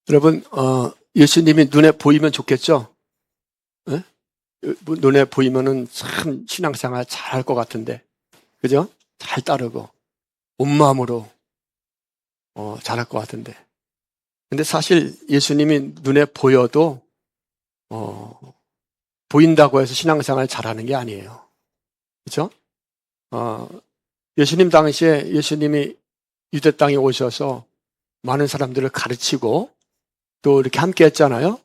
여러분, 예수님이 눈에 보이면 좋겠죠? 예? 눈에 보이면은 참 신앙생활 잘할 것 같은데, 그죠? 잘 따르고, 온 마음으로, 잘할 것 같은데. 근데 사실 예수님이 눈에 보여도, 보인다고 해서 신앙생활 잘하는 게 아니에요. 그죠? 예수님 당시에 예수님이 유대 땅에 오셔서 많은 사람들을 가르치고 또 이렇게 함께 했잖아요.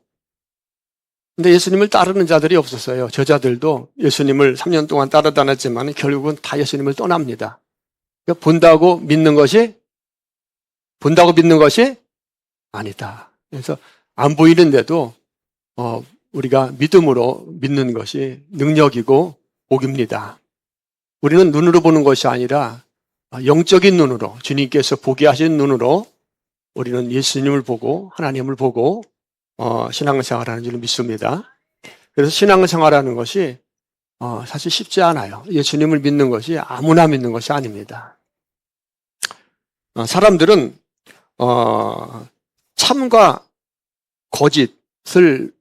근데 예수님을 따르는 자들이 없었어요. 저자들도 예수님을 3년 동안 따라다녔지만 결국은 다 예수님을 떠납니다. 그러니까 본다고 믿는 것이 아니다. 그래서 안 보이는데도 우리가 믿음으로 믿는 것이 능력이고 복입니다. 우리는 눈으로 보는 것이 아니라 영적인 눈으로, 주님께서 보게 하신 눈으로 우리는 예수님을 보고 하나님을 보고 신앙생활하는 줄 믿습니다. 그래서 신앙생활하는 것이 사실 쉽지 않아요. 예수님을 믿는 것이 아무나 믿는 것이 아닙니다. 사람들은 참과 거짓을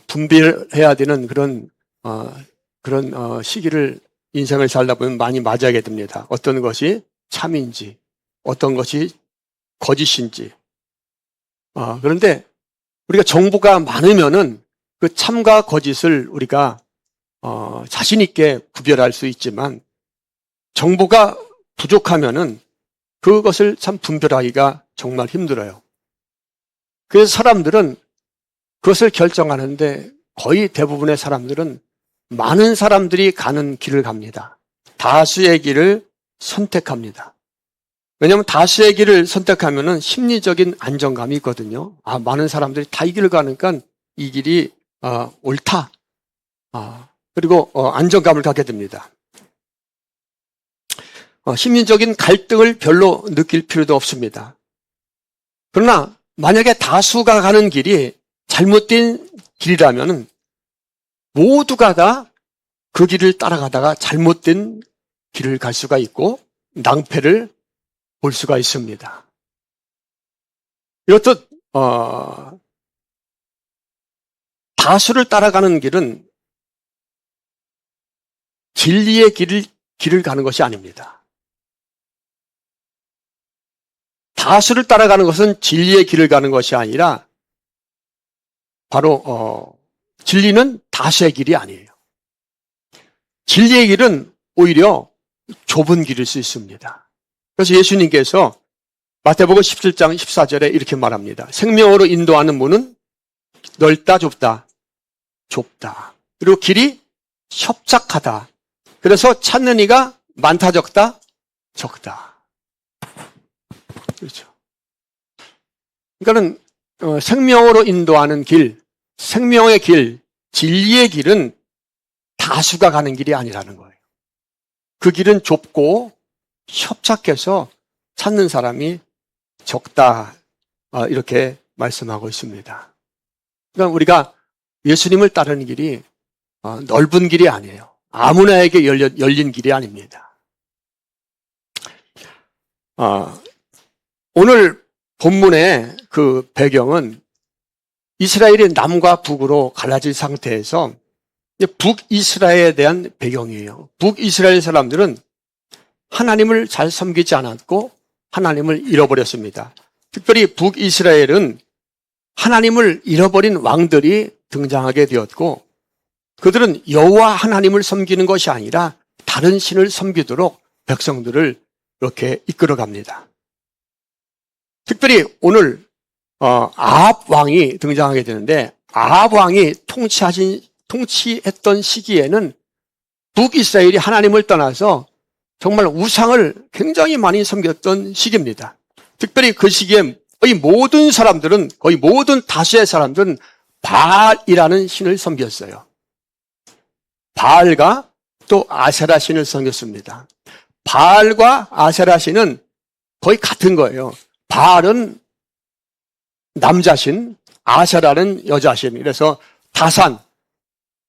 분별해야 되는 그런 시기를 인생을 살다 보면 많이 맞이하게 됩니다. 어떤 것이 참인지, 어떤 것이 거짓인지. 그런데 우리가 정보가 많으면은 그 참과 거짓을 우리가 자신 있게 구별할 수 있지만 정보가 부족하면은 그것을 참 분별하기가 정말 힘들어요. 그래서 사람들은 그것을 결정하는데 거의 대부분의 사람들은 많은 사람들이 가는 길을 갑니다. 다수의 길을 선택합니다. 왜냐하면 다수의 길을 선택하면은 심리적인 안정감이 있거든요. 많은 사람들이 다 이 길을 가니까 이 길이 옳다. 그리고 안정감을 갖게 됩니다. 심리적인 갈등을 별로 느낄 필요도 없습니다. 그러나 만약에 다수가 가는 길이 잘못된 길이라면 모두가 다 그 길을 따라가다가 잘못된 길을 갈 수가 있고 낭패를 볼 수가 있습니다. 이렇듯 다수를 따라가는 길은 진리의 길을 가는 것이 아닙니다. 다수를 따라가는 것은 진리의 길을 가는 것이 아니라 바로 진리는 다수의 길이 아니에요. 진리의 길은 오히려 좁은 길일 수 있습니다. 그래서 예수님께서 마태복음 17장 14절에 이렇게 말합니다. 생명으로 인도하는 문은 넓다 좁다. 좁다. 그리고 길이 협착하다. 그래서 찾는 이가 많다 적다. 적다. 그렇죠. 그러니까는 생명으로 인도하는 길, 생명의 길, 진리의 길은 다수가 가는 길이 아니라는 거예요. 그 길은 좁고 협착해서 찾는 사람이 적다. 이렇게 말씀하고 있습니다. 그러니까 우리가 예수님을 따르는 길이 넓은 길이 아니에요. 아무나에게 열린 길이 아닙니다. 오늘 본문의 그 배경은 이스라엘이 남과 북으로 갈라질 상태에서 북이스라엘에 대한 배경이에요. 북이스라엘 사람들은 하나님을 잘 섬기지 않았고 하나님을 잃어버렸습니다. 특별히 북이스라엘은 하나님을 잃어버린 왕들이 등장하게 되었고 그들은 여호와 하나님을 섬기는 것이 아니라 다른 신을 섬기도록 백성들을 이렇게 이끌어갑니다. 특별히 오늘 아합 왕이 등장하게 되는데 아합 왕이 통치했던 시기에는 북이스라엘이 하나님을 떠나서 정말 우상을 굉장히 많이 섬겼던 시기입니다. 특별히 그 시기에 거의 모든 다수의 사람들은 바알이라는 신을 섬겼어요. 바알과 또 아세라 신을 섬겼습니다. 바알과 아세라 신은 거의 같은 거예요. 바알은 남자신, 아세라는 여자신. 그래서 다산,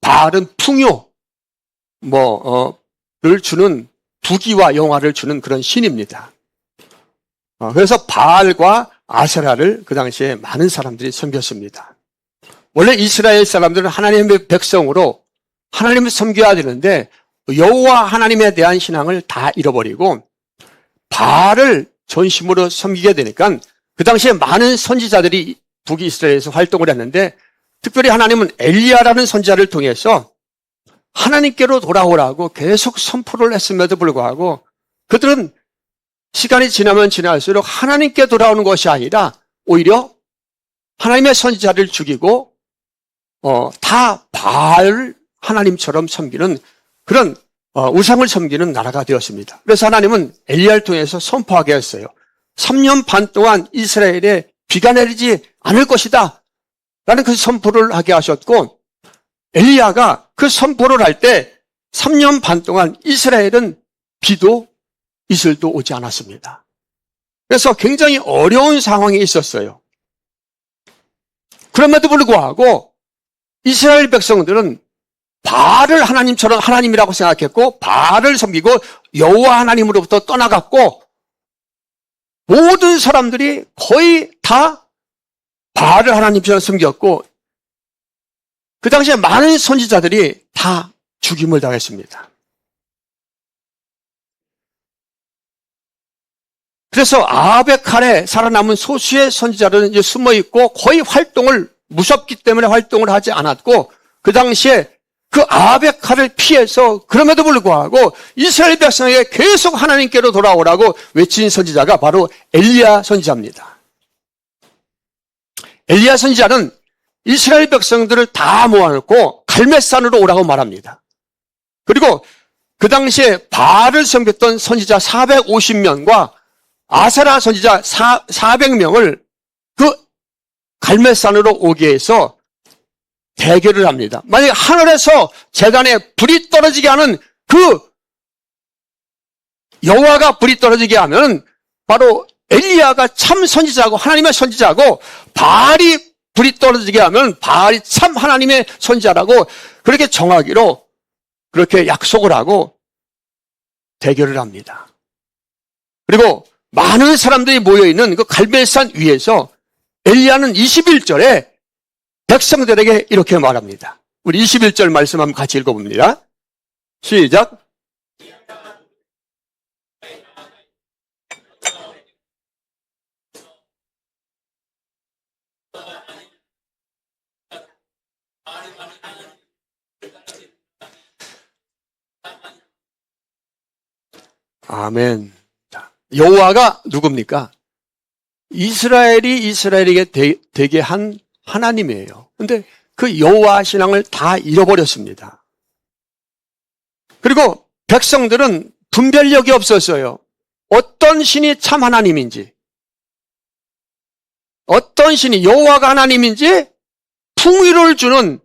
바알은 풍요, 를 주는 부귀와 영화를 주는 그런 신입니다. 그래서 바알과 아세라를 그 당시에 많은 사람들이 섬겼습니다. 원래 이스라엘 사람들은 하나님의 백성으로 하나님을 섬겨야 되는데 여호와 하나님에 대한 신앙을 다 잃어버리고 바알을 전심으로 섬기게 되니까 그 당시에 많은 선지자들이 북이스라엘에서 활동을 했는데 특별히 하나님은 엘리야라는 선지자를 통해서 하나님께로 돌아오라고 계속 선포를 했음에도 불구하고 그들은 시간이 지나면 지날수록 하나님께 돌아오는 것이 아니라 오히려 하나님의 선지자를 죽이고 다 바알 하나님처럼 섬기는 그런 우상을 섬기는 나라가 되었습니다. 그래서 하나님은 엘리야를 통해서 선포하게 했어요. 3년 반 동안 이스라엘에 비가 내리지 않을 것이다 라는 그 선포를 하게 하셨고 엘리야가 그 선포를 할 때 3년 반 동안 이스라엘은 비도 이슬도 오지 않았습니다. 그래서 굉장히 어려운 상황이 있었어요. 그럼에도 불구하고 이스라엘 백성들은 바알을 하나님처럼 하나님이라고 생각했고 바알을 섬기고 여호와 하나님으로부터 떠나갔고 모든 사람들이 거의 다 바알을 하나님처럼 섬겼고 그 당시에 많은 선지자들이 다 죽임을 당했습니다. 그래서 아합의 칼에 살아남은 소수의 선지자들은 이제 숨어있고 거의 활동을 무섭기 때문에 활동을 하지 않았고 그 당시에 그 아합의 칼을 피해서 그럼에도 불구하고 이스라엘 백성에게 계속 하나님께로 돌아오라고 외친 선지자가 바로 엘리야 선지자입니다. 엘리야 선지자는 이스라엘 백성들을 다 모아놓고 갈멜산으로 오라고 말합니다. 그리고 그 당시에 바알을 섬겼던 선지자 450명과 아세라 선지자 400명을 그 갈멜산으로 오게 해서 대결을 합니다. 만약에 하늘에서 제단에 불이 떨어지게 하는 그 여호와가 불이 떨어지게 하면 바로 엘리야가 참 선지자고 하나님의 선지자고 바알이 불이 떨어지게 하면 바알이 참 하나님의 선지자라고 그렇게 정하기로 그렇게 약속을 하고 대결을 합니다. 그리고 많은 사람들이 모여있는 그 갈멜산 위에서 엘리야는 21절에 백성들에게 이렇게 말합니다. 우리 21절 말씀 한번 같이 읽어봅니다. 시작. 아멘. 여호와가 누굽니까? 이스라엘이 이스라엘에게 되게 한 하나님이에요. 근데 그 여호와 신앙을 다 잃어버렸습니다. 그리고 백성들은 분별력이 없었어요. 어떤 신이 참 하나님인지, 어떤 신이 여호와가 하나님인지, 풍위를 주는,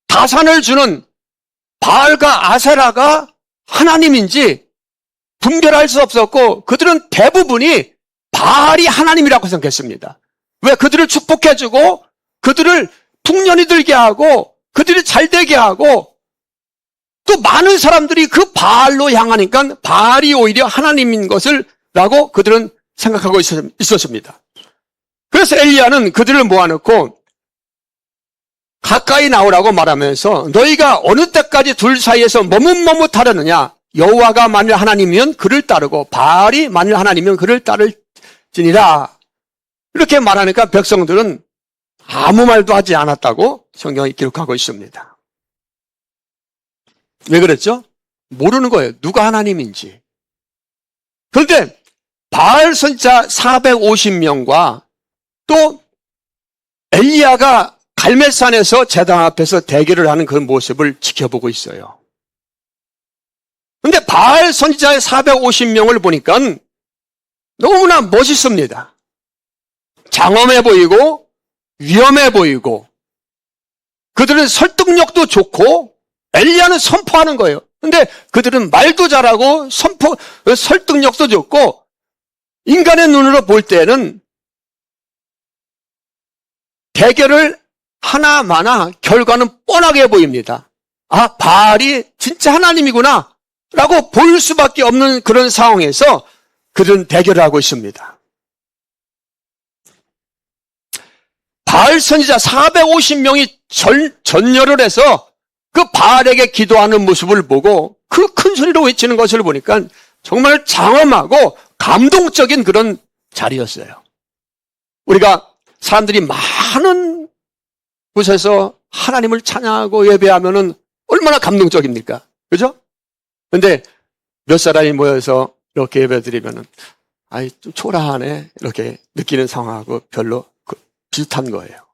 다산을 주는 바알과 아세라가 하나님인지 분별할 수 없었고 그들은 대부분이 바알이 하나님이라고 생각했습니다. 왜? 그들을 축복해주고 그들을 풍년이 들게 하고 그들이 잘되게 하고 또 많은 사람들이 그 바알로 향하니까 바알이 오히려 하나님인 것을 라고 그들은 생각하고 있었습니다. 그래서 엘리야는 그들을 모아놓고 가까이 나오라고 말하면서 너희가 어느 때까지 둘 사이에서 머뭇머뭇하려느냐. 여호와가 만일 하나님이면 그를 따르고 바알이 만일 하나님이면 그를 따를지니라. 이렇게 말하니까 백성들은 아무 말도 하지 않았다고 성경이 기록하고 있습니다. 왜 그랬죠? 모르는 거예요. 누가 하나님인지. 그런데 바알 선지자 450명과 또 엘리야가 갈멜산에서 제단 앞에서 대결을 하는 그 모습을 지켜보고 있어요. 그런데 바알 선지자의 450명을 보니까 너무나 멋있습니다. 장엄해 보이고 위험해 보이고 그들은 설득력도 좋고 엘리야는 선포하는 거예요. 그런데 그들은 말도 잘하고 설득력도 좋고 인간의 눈으로 볼 때는 대결을 하나마나 결과는 뻔하게 보입니다. 아, 바알이 진짜 하나님이구나 라고 볼 수밖에 없는 그런 상황에서 그들은 대결을 하고 있습니다. 바알 선지자 450명이 전열을 해서 그 바알에게 기도하는 모습을 보고 그 큰 소리로 외치는 것을 보니까 정말 장엄하고 감동적인 그런 자리였어요. 우리가 사람들이 많은 곳에서 하나님을 찬양하고 예배하면은 얼마나 감동적입니까? 그죠? 근데 몇 사람이 모여서 이렇게 예배 드리면은 아이, 좀 초라하네. 이렇게 느끼는 상황하고 별로 비슷한 거예요.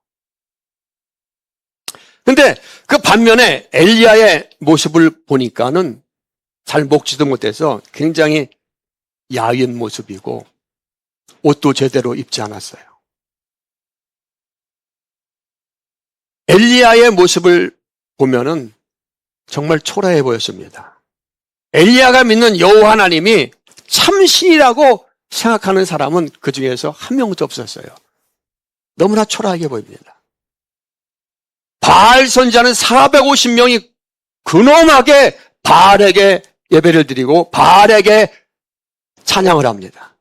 근데 그 반면에 엘리야의 모습을 보니까는 잘 먹지도 못해서 굉장히 야윈 모습이고 옷도 제대로 입지 않았어요. 엘리야의 모습을 보면은 정말 초라해 보였습니다. 엘리야가 믿는 여호와 하나님이 참신이라고 생각하는 사람은 그 중에서 한 명도 없었어요. 너무나 초라하게 보입니다. 바알 선지자는 450명이 근엄하게 바알에게 예배를 드리고 바알에게 찬양을 합니다.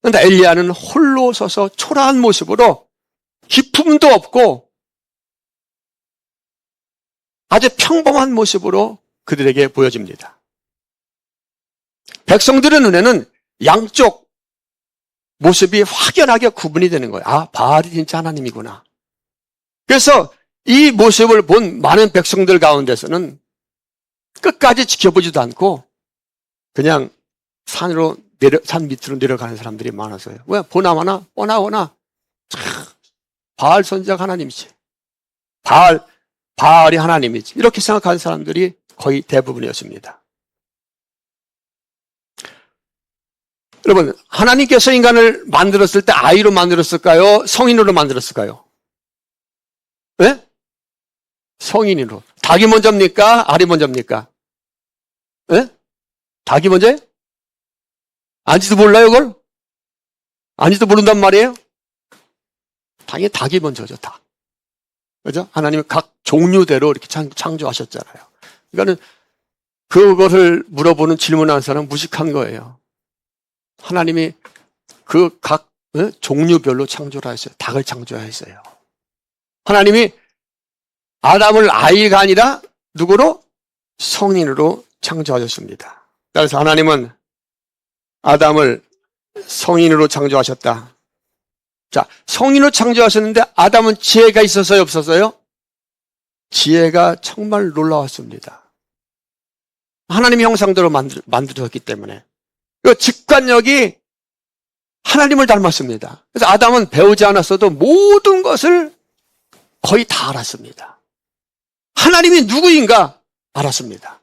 그런데 엘리야는 홀로 서서 초라한 모습으로 기품도 없고 아주 평범한 모습으로 그들에게 보여집니다. 백성들의 눈에는 양쪽 모습이 확연하게 구분이 되는 거예요. 아, 바알이 진짜 하나님이구나. 그래서 이 모습을 본 많은 백성들 가운데서는 끝까지 지켜보지도 않고 그냥 산 밑으로 내려가는 사람들이 많았어요. 왜? 보나마나 뻔하거나 바알 선지자가 하나님이지. 바알이 하나님이지. 이렇게 생각하는 사람들이 거의 대부분이었습니다. 여러분, 하나님께서 인간을 만들었을 때 아이로 만들었을까요? 성인으로 만들었을까요? 네? 성인으로. 닭이 먼저입니까? 알이 먼저입니까? 네? 닭이 먼저예요? 아닌지도 몰라요, 그걸? 아닌지도 모른단 말이에요? 당연히 닭이 먼저죠, 닭. 그죠? 하나님이 각 종류대로 이렇게 창조하셨잖아요. 그러니까는 그것을 물어보는 질문하는 사람은 무식한 거예요. 하나님이 그 각 종류별로 창조를 하셨어요. 닭을 창조하셨어요. 하나님이 아담을 아이가 아니라 누구로? 성인으로 창조하셨습니다. 그래서 하나님은 아담을 성인으로 창조하셨다. 자, 성인으로 창조하셨는데 아담은 지혜가 있었어요, 없었어요? 지혜가 정말 놀라웠습니다. 하나님의 형상대로 만들어졌기 때문에. 그 직관력이 하나님을 닮았습니다. 그래서 아담은 배우지 않았어도 모든 것을 거의 다 알았습니다. 하나님이 누구인가 알았습니다.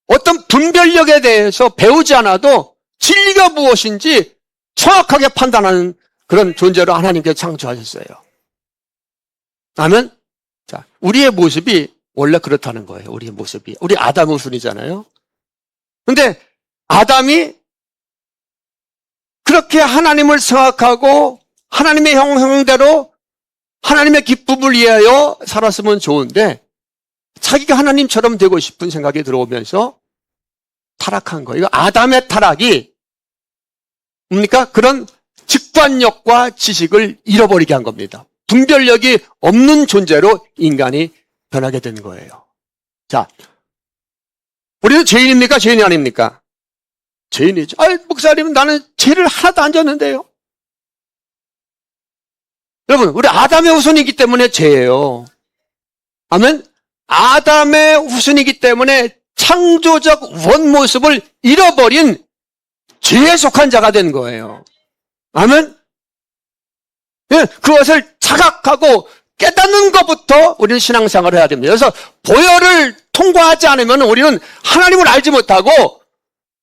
어떤 분별력에 대해서 배우지 않아도 진리가 무엇인지 정확하게 판단하는 그런 존재로 하나님께서 창조하셨어요. 아멘? 자, 우리의 모습이 원래 그렇다는 거예요. 우리의 모습이. 우리 아담 후손이잖아요. 근데 아담이 그렇게 하나님을 생각하고 하나님의 형상대로 하나님의 기쁨을 위하여 살았으면 좋은데 자기가 하나님처럼 되고 싶은 생각이 들어오면서 타락한 거예요. 이거 아담의 타락이 뭡니까? 그런 직관력과 지식을 잃어버리게 한 겁니다. 분별력이 없는 존재로 인간이 변하게 된 거예요. 자, 우리는 죄인입니까? 죄인이 아닙니까? 죄인이죠. 목사님, 나는 죄를 하나도 안 졌는데요. 여러분, 우리 아담의 후손이기 때문에 죄예요. 아멘? 아담의 후손이기 때문에 창조적 원모습을 잃어버린 죄에 속한 자가 된 거예요. 아멘? 예, 그것을 자각하고 깨닫는 것부터 우리는 신앙생활을 해야 됩니다. 그래서 보혈을 통과하지 않으면 우리는 하나님을 알지 못하고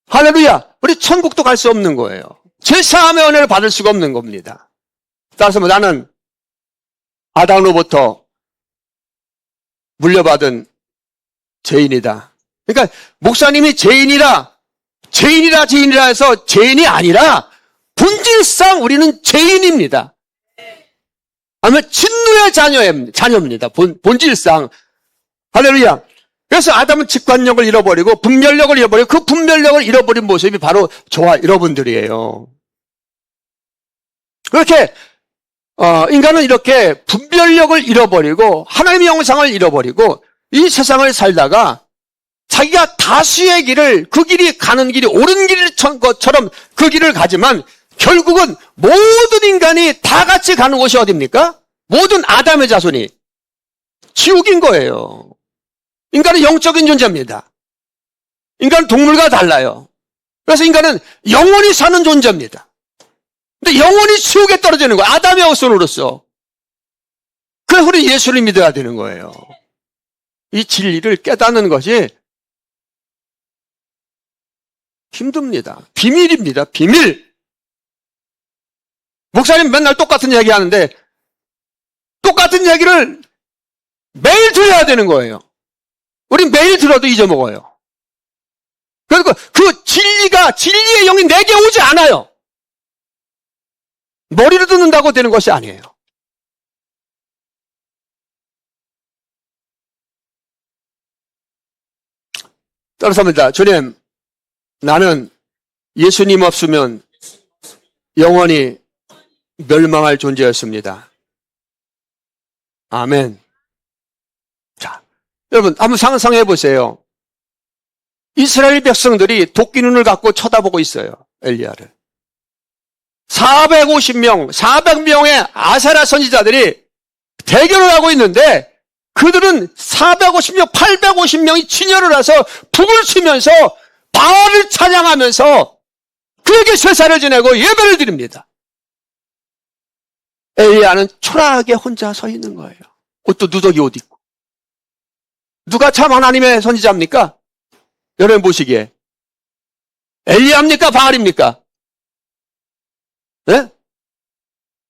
할렐루야, 우리 천국도 갈 수 없는 거예요. 제사함의 은혜를 받을 수가 없는 겁니다. 따라서 나는 아담으로부터 물려받은 죄인이다. 그러니까 목사님이 죄인이라 해서 죄인이 아니라 본질상 우리는 죄인입니다. 아니면 진노의 자녀입니다. 본질상. 할렐루야. 그래서 아담은 직관력을 잃어버리고 분별력을 잃어버리고 그 분별력을 잃어버린 모습이 바로 저와 여러분들이에요. 그렇게 인간은 이렇게 분별력을 잃어버리고 하나님의 형상을 잃어버리고 이 세상을 살다가 자기가 다수의 길을, 그 길이 가는 길이 옳은 길일 것처럼 그 길을 가지만 결국은 모든 인간이 다 같이 가는 곳이 어디입니까? 모든 아담의 자손이 지옥인 거예요. 인간은 영적인 존재입니다. 인간은 동물과 달라요. 그래서 인간은 영원히 사는 존재입니다. 근데 영원히 지옥에 떨어지는 거예요. 아담의 후손으로서. 그래서 우리 예수를 믿어야 되는 거예요. 이 진리를 깨닫는 것이 힘듭니다. 비밀입니다. 비밀. 목사님 맨날 똑같은 얘기 하는데 똑같은 얘기를 매일 들어야 되는 거예요. 우린 매일 들어도 잊어먹어요. 그리고 그 진리의 영이 내게 오지 않아요. 머리로 듣는다고 되는 것이 아니에요. 따라서입니다. 주님, 나는 예수님 없으면 영원히 멸망할 존재였습니다. 아멘. 자, 여러분 한번 상상해 보세요. 이스라엘 백성들이 도끼 눈을 갖고 쳐다보고 있어요. 엘리야를. 450명, 400명의 아세라 선지자들이 대결을 하고 있는데 그들은 450명, 850명이 진열을 해서 북을 치면서 바알을 찬양하면서 그에게 제사를 지내고 예배를 드립니다. 엘리야는 초라하게 혼자 서 있는 거예요. 옷도 누더기 옷 입고. 누가 참 하나님의 선지자입니까? 여러분 보시기에 엘리야입니까? 바알입니까? 네?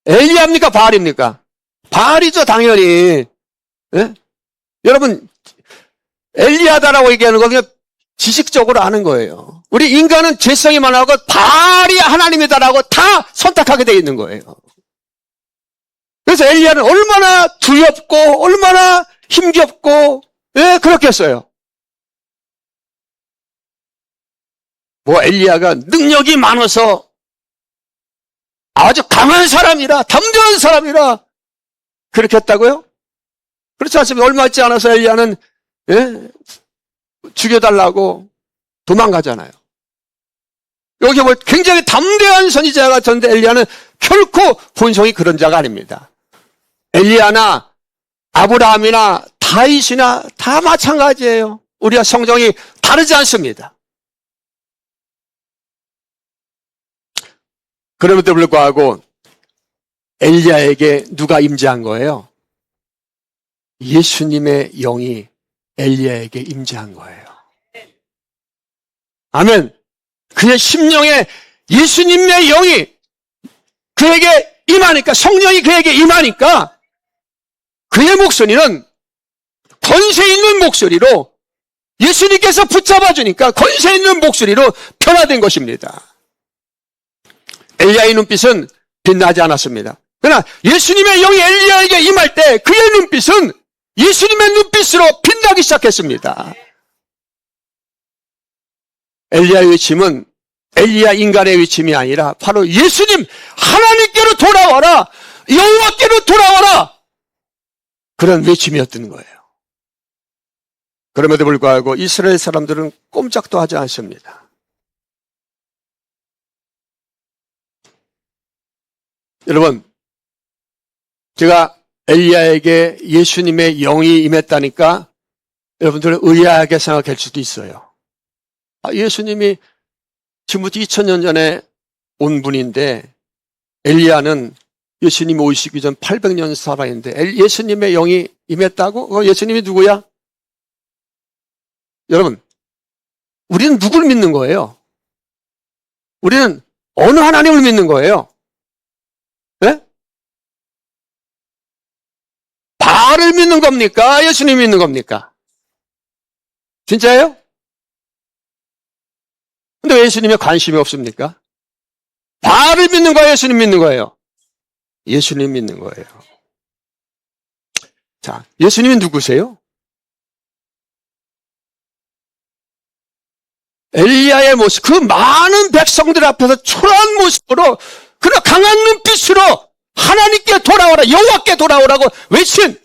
엘리야입니까? 바알입니까? 바알이죠, 당연히. 네? 여러분, 엘리야다라고 얘기하는 건 그냥 지식적으로 아는 거예요. 우리 인간은 죄성이 많아고 바알이 하나님이다라고 다 선택하게 되어 있는 거예요. 그래서 엘리야는 얼마나 두렵고 얼마나 힘겹고 그렇게 했어요. 뭐 엘리야가 능력이 많아서 아주 강한 사람이라 담대한 사람이라 그렇게 했다고요? 그렇지 않습니까? 얼마 있지 않아서 엘리야는 죽여달라고 도망가잖아요. 여기 뭐 굉장히 담대한 선지자 같은데 엘리야는 결코 본성이 그런 자가 아닙니다. 엘리야나 아브라함이나 다윗이나 다 마찬가지예요. 우리가 성정이 다르지 않습니다. 그럼에도 불구하고 엘리야에게 누가 임재한 거예요? 예수님의 영이 엘리야에게 임재한 거예요. 아멘. 그의 심령에 예수님의 영이 그에게 임하니까, 성령이 그에게 임하니까 그의 목소리는 권세 있는 목소리로, 예수님께서 붙잡아 주니까 권세 있는 목소리로 변화된 것입니다. 엘리야의 눈빛은 빛나지 않았습니다. 그러나 예수님의 영이 엘리야에게 임할 때 그의 눈빛은 예수님의 눈빛으로 빛나기 시작했습니다. 엘리야의 외침은 엘리야 인간의 외침이 아니라 바로 예수님, 하나님께로 돌아와라, 여호와께로 돌아와라, 그런 외침이었던 거예요. 그럼에도 불구하고 이스라엘 사람들은 꼼짝도 하지 않습니다. 여러분, 제가 엘리야에게 예수님의 영이 임했다니까 여러분들은 의아하게 생각할 수도 있어요. 예수님이 지금부터 2000년 전에 온 분인데 엘리야는 예수님이 오시기 전 800년 살아있는데 예수님의 영이 임했다고? 예수님이 누구야? 여러분, 우리는 누구를 믿는 거예요? 우리는 어느 하나님을 믿는 거예요? 네? 바알을 믿는 겁니까? 예수님 믿는 겁니까? 진짜예요? 근데 왜 예수님에 관심이 없습니까? 바알을 믿는 거예요? 예수님 믿는 거예요? 예수님 믿는 거예요. 자, 예수님이 누구세요? 엘리야의 모습, 그 많은 백성들 앞에서 초라한 모습으로, 그러나 강한 눈빛으로 하나님께 돌아오라, 여호와께 돌아오라고 외친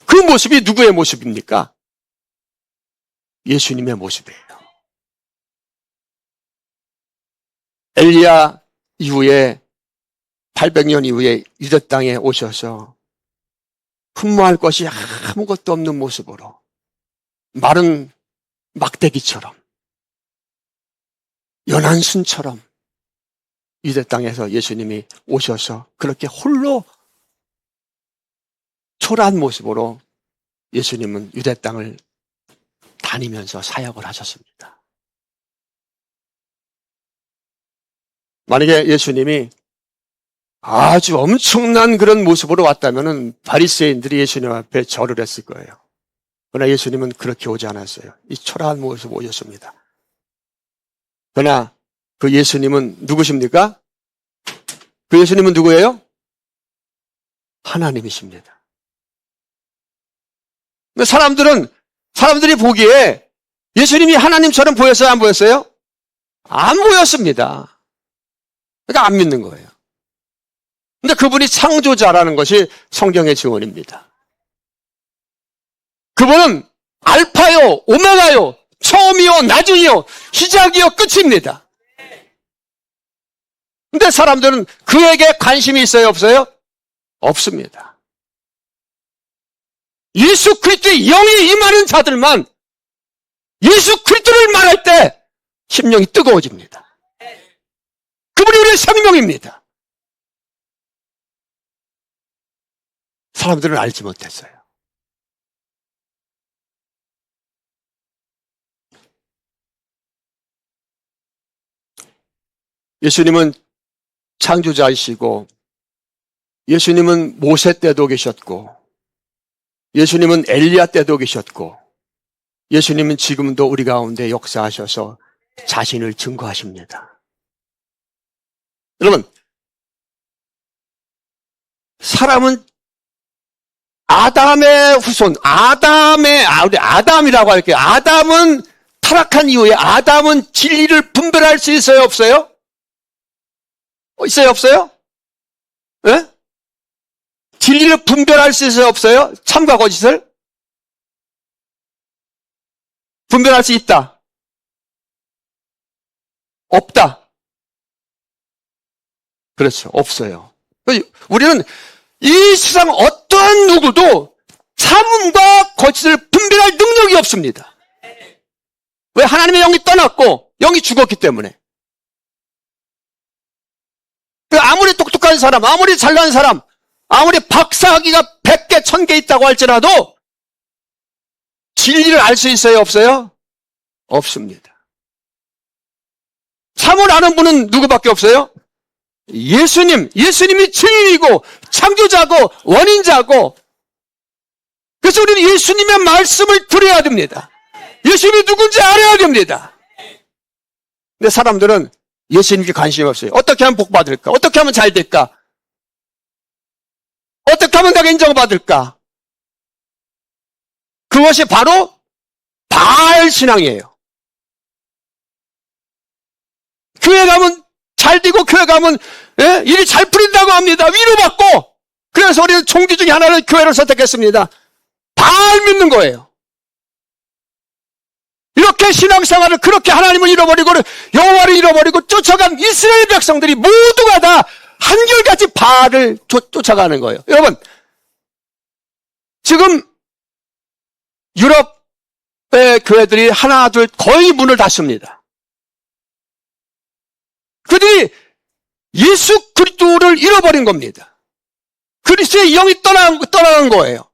그 모습이 누구의 모습입니까? 예수님의 모습이에요. 엘리야 이후에 800년 이후에 유대 땅에 오셔서 흠모할 것이 아무것도 없는 모습으로 마른 막대기처럼 연한 순처럼 유대 땅에서 예수님이 오셔서 그렇게 홀로 초라한 모습으로 예수님은 유대 땅을 다니면서 사역을 하셨습니다. 만약에 예수님이 아주 엄청난 그런 모습으로 왔다면 바리새인들이 예수님 앞에 절을 했을 거예요. 그러나 예수님은 그렇게 오지 않았어요. 이 초라한 모습으로 오셨습니다. 그러나 그 예수님은 누구십니까? 그 예수님은 누구예요? 하나님이십니다. 사람들이 보기에 예수님이 하나님처럼 보였어요? 안 보였어요? 안 보였습니다. 그러니까 안 믿는 거예요. 근데 그분이 창조자라는 것이 성경의 증언입니다. 그분은 알파요, 오메가요, 처음이요, 나중이요, 시작이요, 끝입니다. 근데 사람들은 그에게 관심이 있어요, 없어요? 없습니다. 예수 그리스도의 영이 임하는 자들만 예수 그리스도를 말할 때 심령이 뜨거워집니다. 그분이 우리의 생명입니다. 사람들은 알지 못했어요. 예수님은 창조자이시고, 예수님은 모세 때도 계셨고, 예수님은 엘리야 때도 계셨고, 예수님은 지금도 우리 가운데 역사하셔서 자신을 증거하십니다. 여러분, 사람은 아담의 후손, 우리 아담이라고 할게요. 아담은 타락한 이후에 아담은 진리를 분별할 수 있어요, 없어요? 있어요, 없어요? 예? 진리를 분별할 수 있어요, 없어요? 참과 거짓을? 분별할 수 있다. 없다. 그렇죠. 없어요. 우리는 이 세상 어떤 누구도 참과 거짓을 분별할 능력이 없습니다. 왜? 하나님의 영이 떠났고 영이 죽었기 때문에. 아무리 똑똑한 사람, 아무리 잘난 사람, 아무리 박사학위가 100개, 1000개 있다고 할지라도 진리를 알 수 있어요, 없어요? 없습니다. 참을 아는 분은 누구밖에 없어요? 예수님이 진리이고 창조자고 원인자고. 그래서 우리는 예수님의 말씀을 들어야 됩니다. 예수님이 누군지 알아야 됩니다. 근데 사람들은 예수님께 관심이 없어요. 어떻게 하면 복 받을까? 어떻게 하면 잘 될까? 어떻게 하면 내가 인정받을까? 그것이 바로 바알 신앙이에요. 교회 가면 잘 되고 교회 가면 일이 잘 풀린다고 합니다. 위로받고. 그래서 우리는 종교 중에 하나를 교회를 선택했습니다. 바알 믿는 거예요. 이렇게 신앙생활을 그렇게 하나님을 잃어버리고 여호와를 잃어버리고 쫓아간 이스라엘 백성들이 모두가 다 한결같이 바알을 쫓아가는 거예요. 여러분, 지금 유럽의 교회들이 하나 둘 거의 문을 닫습니다. 그들이 예수 그리스도를 잃어버린 겁니다. 그리스도의 영이 떠나간 거예요.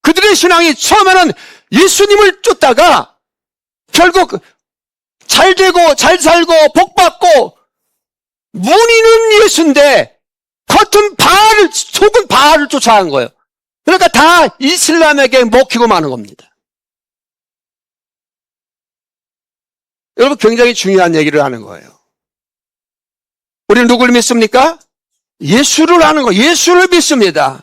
그들의 신앙이 처음에는 예수님을 쫓다가 결국 잘 되고 잘 살고 복 받고 문의는 예수인데 겉은 바알을, 속은 바알을 쫓아간 거예요. 그러니까 다 이슬람에게 먹히고 마는 겁니다. 여러분, 굉장히 중요한 얘기를 하는 거예요. 우리는 누구를 믿습니까? 예수를 아는 거예요. 예수를 믿습니다.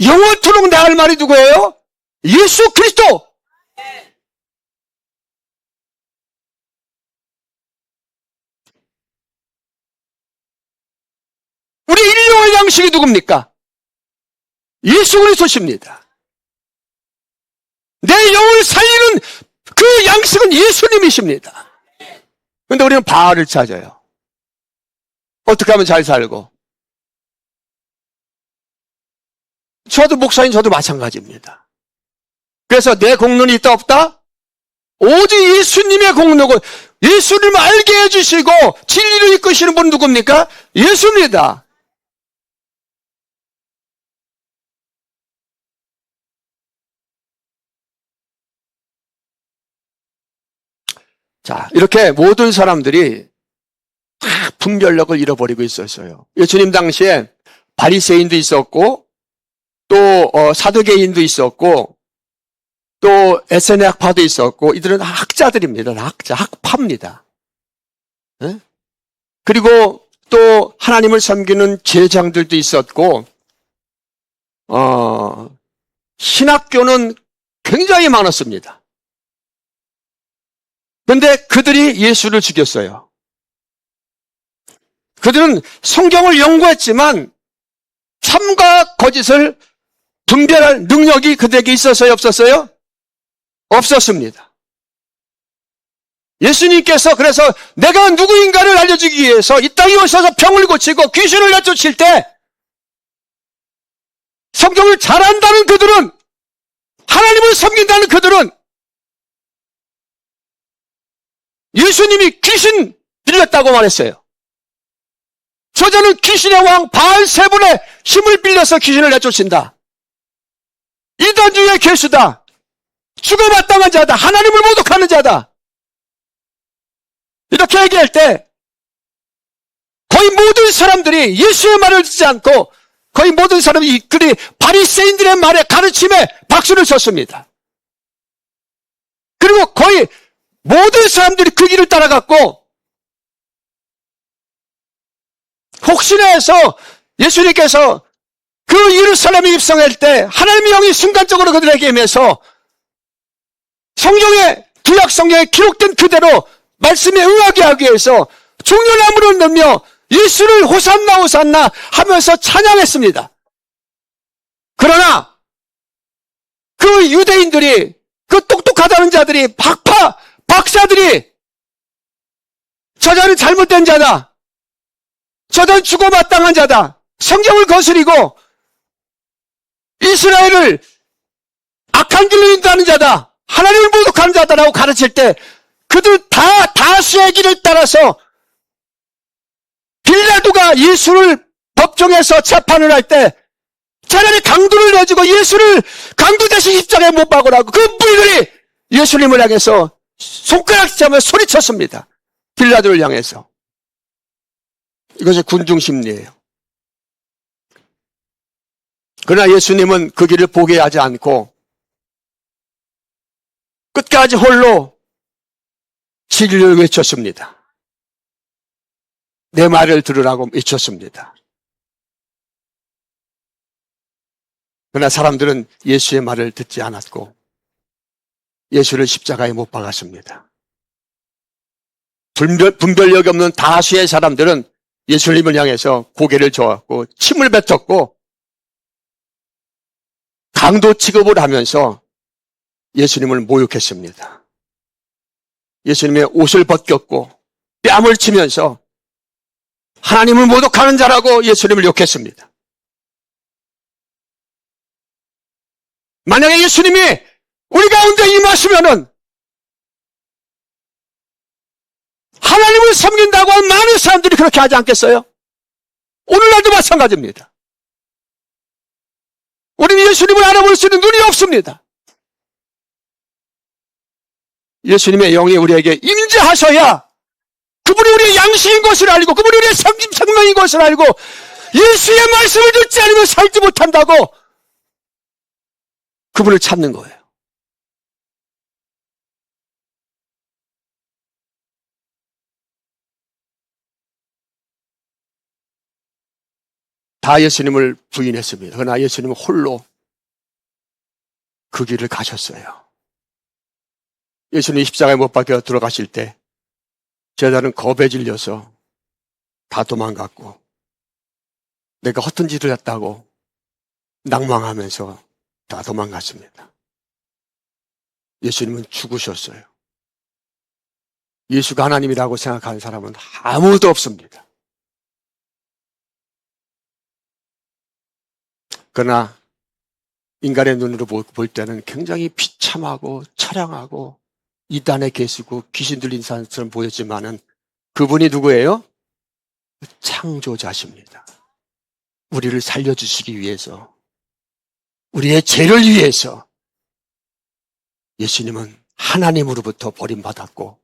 영원토록 나을 말이 누구예요? 예수 그리스도. 우리 일용할 양식이 누굽니까? 예수 그리스도십니다. 내 영을 살리는 그 양식은 예수님이십니다. 그런데 우리는 바알을 찾아요. 어떻게 하면 잘 살고? 저도 목사인 저도 마찬가지입니다. 그래서 내 공로는 있다 없다? 오직 예수님의 공로고 예수님을 알게 해주시고 진리로 이끄시는 분은 누굽니까? 예수입니다. 자, 이렇게 모든 사람들이 다 분별력을 잃어버리고 있었어요. 예수님 당시에 바리새인도 있었고 또 사두개인도 있었고 또 에세네학파도 있었고 이들은 학자들입니다. 학파입니다. 네? 그리고 또 하나님을 섬기는 제장들도 있었고 신학교는 굉장히 많았습니다. 그런데 그들이 예수를 죽였어요. 그들은 성경을 연구했지만 참과 거짓을 분별할 능력이 그들에게 있었어요? 없었어요? 없었습니다. 예수님께서 그래서 내가 누구인가를 알려주기 위해서 이 땅에 오셔서 병을 고치고 귀신을 내쫓을 때 성경을 잘 안다는 그들은, 하나님을 섬긴다는 그들은 예수님이 귀신 들렸다고 말했어요. 저자는 귀신의 왕 바알세불의 힘을 빌려서 귀신을 내쫓는다. 이단 중의 괴수다. 죽어마땅한 자다. 하나님을 모독하는 자다. 이렇게 얘기할 때 거의 모든 사람들이 예수의 말을 듣지 않고 거의 모든 사람이 그리 바리새인들의 말에 가르침에 박수를 쳤습니다. 그리고 거의 모든 사람들이 그 길을 따라갔고 혹시나 해서 예수님께서 그 예루살렘에 입성할 때 하나님의 영이 순간적으로 그들에게 임해서 성경에 구약 성경에 기록된 그대로 말씀에 응하게 하기 위해서 종려나무를 넣으며 예수를 호산나 호산나 하면서 찬양했습니다. 그러나 그 유대인들이 그 똑똑하다는 자들이 박사들이 저자는 잘못된 자다. 저자는 죽어마땅한 자다. 성경을 거스리고 이스라엘을 악한 길로 인도하는 자다. 하나님을 모독하는 자다라고 가르칠 때 그들 다수의 길을 따라서 빌라도가 예수를 법정에서 재판을 할 때 차라리 강도를 내주고 예수를 강도 대신 십자가에 못 박으라고 그 부인들이 예수님을 향해서 손가락질하며 소리쳤습니다. 빌라도를 향해서. 이것이 군중심리예요. 그러나 예수님은 그 길을 포기하지 않고 끝까지 홀로 진리를 외쳤습니다. 내 말을 들으라고 외쳤습니다. 그러나 사람들은 예수의 말을 듣지 않았고 예수를 십자가에 못 박았습니다. 분별력이 없는 다수의 사람들은 예수님을 향해서 고개를 저었고 침을 뱉었고 강도 취급을 하면서 예수님을 모욕했습니다. 예수님의 옷을 벗겼고 뺨을 치면서 하나님을 모독하는 자라고 예수님을 욕했습니다. 만약에 예수님이 우리 가운데 임하시면은 하나님을 섬긴다고 한 많은 사람들이 그렇게 하지 않겠어요? 오늘날도 마찬가지입니다. 우리는 예수님을 알아볼 수 있는 눈이 없습니다. 예수님의 영이 우리에게 임재하셔야 그분이 우리의 양식인 것을 알고 그분이 우리의 생명인 것을 알고 예수의 말씀을 듣지 않으면 살지 못한다고 그분을 찾는 거예요. 다 예수님을 부인했습니다. 그러나 예수님은 홀로 그 길을 가셨어요. 예수님이 십자가에 못 박혀 들어가실 때 제자는 겁에 질려서 다 도망갔고 내가 허튼 짓을 했다고 낭망하면서 다 도망갔습니다. 예수님은 죽으셨어요. 예수가 하나님이라고 생각하는 사람은 아무도 없습니다. 그러나 인간의 눈으로 볼 때는 굉장히 비참하고 처량하고 이단에 계시고 귀신 들린 사람처럼 보였지만은 그분이 누구예요? 창조자십니다. 우리를 살려주시기 위해서, 우리의 죄를 위해서 예수님은 하나님으로부터 버림받았고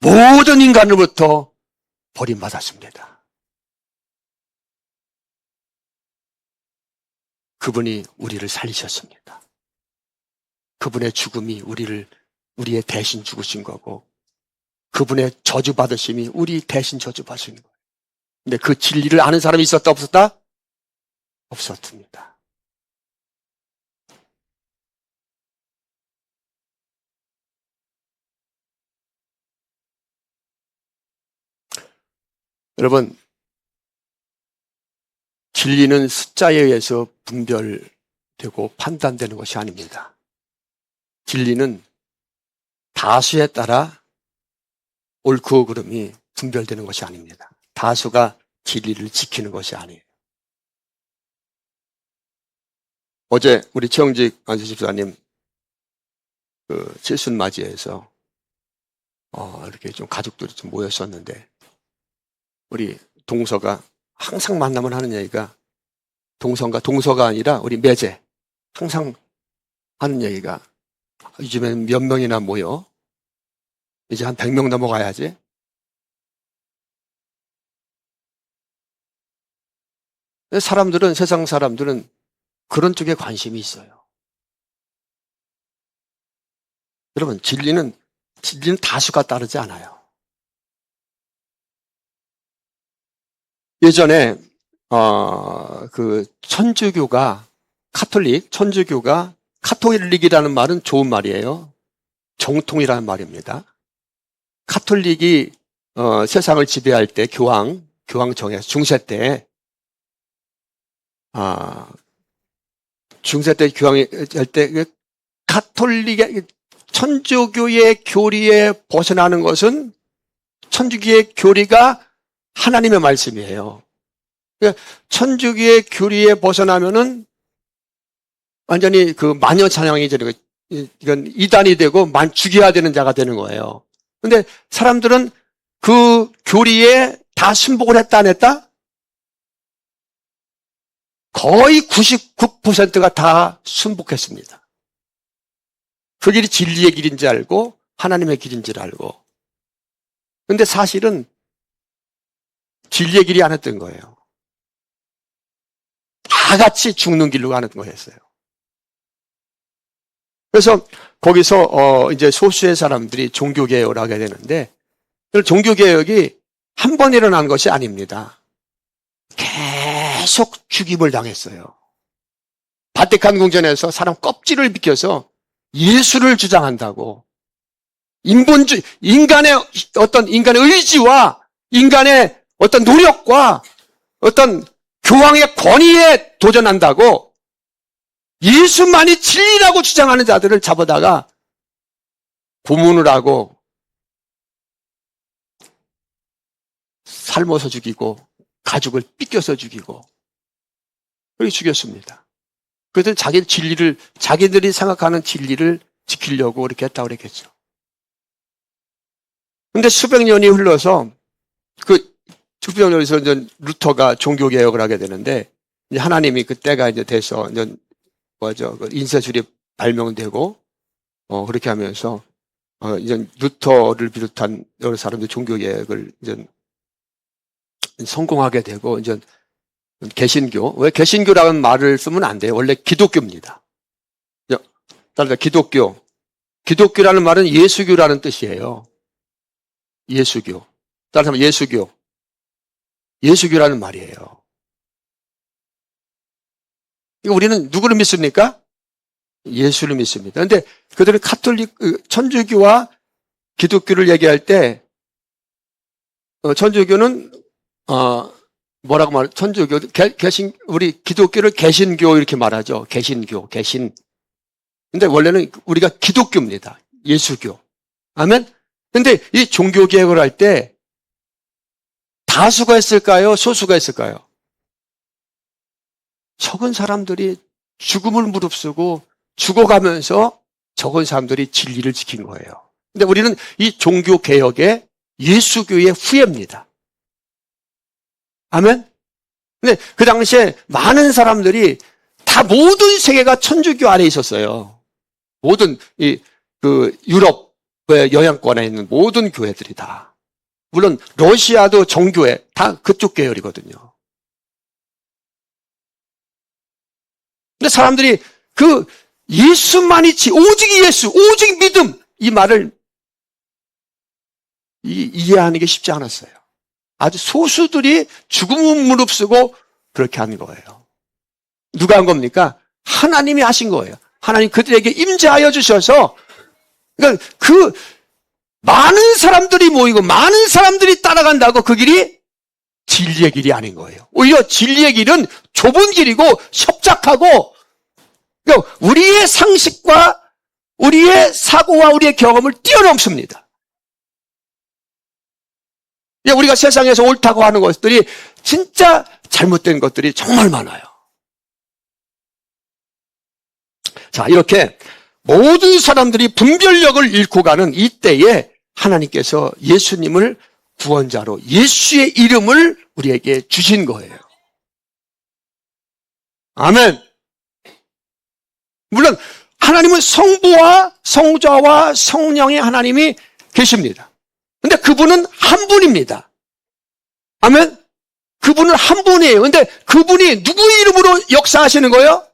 모든 인간으로부터 버림받았습니다. 그분이 우리를 살리셨습니다. 그분의 죽음이 우리의 대신 죽으신 거고, 그분의 저주받으심이 우리 대신 저주받으신 거예요. 근데 그 진리를 아는 사람이 있었다 없었다? 없었습니다. 여러분, 진리는 숫자에 의해서 분별되고 판단되는 것이 아닙니다. 진리는 다수에 따라 옳고 그름이 분별되는 것이 아닙니다. 다수가 진리를 지키는 것이 아니에요. 어제 우리 최영직 안수집사님 칠순 맞이해서 이렇게 좀 가족들이 좀 모였었는데, 우리 동서가 항상 만나면 하는 얘기가, 동서가 아니라 우리 매제 항상 하는 얘기가, 요즘에는 몇 명이나 모여? 이제 한 100명 넘어가야지. 세상 사람들은 그런 쪽에 관심이 있어요. 여러분, 진리는 다수가 따르지 않아요. 예전에 천주교가 카톨릭이라는 말은 좋은 말이에요. 정통이라는 말입니다. 카톨릭이 세상을 지배할 때 교황 정해서 중세 때 교황이 할 때 카톨릭의 천주교의 교리에 벗어나는 것은, 천주교의 교리가 하나님의 말씀이에요. 그러니까 천주교의 교리에 벗어나면은 완전히 그 마녀 찬양이 되는 거예요. 이건 이단이 되고 죽여야 되는 자가 되는 거예요. 근데 사람들은 그 교리에 다 순복을 했다 안 했다? 거의 99%가 다 순복했습니다. 그 길이 진리의 길인지 알고 하나님의 길인지를 알고. 근데 사실은 진리의 길이 아니었던 거예요. 다 같이 죽는 길로 가는 거였어요. 그래서 거기서 이제 소수의 사람들이 종교개혁을 하게 되는데, 종교개혁이 한 번 일어난 것이 아닙니다. 계속 죽임을 당했어요. 바티칸 궁전에서 사람 껍질을 비껴서 예수를 주장한다고, 인간의 의지와 인간의 어떤 노력과 어떤 교황의 권위에 도전한다고 예수만이 진리라고 주장하는 자들을 잡아다가 고문을 하고 삶아서 죽이고 가죽을 삐껴서 죽이고 그렇게 죽였습니다. 그래서 자기들이 생각하는 진리를 지키려고 이렇게 했다고 그랬겠죠. 근데 수백 년이 흘러서 이제 루터가 종교개혁을 하게 되는데, 이제 하나님이 그때가 이제 돼서 이제 인쇄술이 발명되고 그렇게 하면서 이제 루터를 비롯한 여러 사람들 종교개혁을 이제 성공하게 되고, 이제 개신교, 왜 개신교라는 말을 쓰면 안 돼요? 원래 기독교입니다. 따라서 기독교라는 말은 예수교라는 뜻이에요. 예수교. 따라서 예수교라는 말이에요. 우리는 누구를 믿습니까? 예수를 믿습니다. 그런데 그들은 천주교와 기독교를 얘기할 때, 천주교는 뭐라고 말, 천주교, 개신, 우리 기독교를 개신교 이렇게 말하죠. 개신교, 개신. 근데 원래는 우리가 기독교입니다. 예수교. 아멘? 근데 이 종교개혁을 할 때 다수가 했을까요? 소수가 했을까요? 적은 사람들이 죽음을 무릅쓰고 죽어가면서 적은 사람들이 진리를 지킨 거예요. 근데 우리는 이 종교개혁의 예수교의 후예입니다. 아멘? 근데 그 당시에 많은 사람들이 다 모든 세계가 천주교 안에 있었어요. 모든 유럽의 영향권에 있는 모든 교회들이 다. 물론 러시아도 정교회 다 그쪽 계열이거든요. 근데 사람들이 그 예수만이 오직 예수, 오직 믿음 이 말을 이해하는 게 쉽지 않았어요. 아주 소수들이 죽음을 무릅쓰고 그렇게 한 거예요. 누가 한 겁니까? 하나님이 하신 거예요. 하나님 그들에게 임재하여 주셔서 그러니까 그 많은 사람들이 모이고 많은 사람들이 따라간다고 그 길이 진리의 길이 아닌 거예요. 오히려 진리의 길은 좁은 길이고 협착하고 그러니까 우리의 상식과 우리의 사고와 우리의 경험을 뛰어넘습니다. 우리가 세상에서 옳다고 하는 것들이 진짜 잘못된 것들이 정말 많아요. 자, 이렇게 모든 사람들이 분별력을 잃고 가는 이때에 하나님께서 예수님을 구원자로 예수의 이름을 우리에게 주신 거예요. 아멘. 물론 하나님은 성부와 성자와 성령의 하나님이 계십니다. 근데 그분은 한 분입니다. 아멘. 그분은 한 분이에요. 근데 그분이 누구의 이름으로 역사하시는 거예요?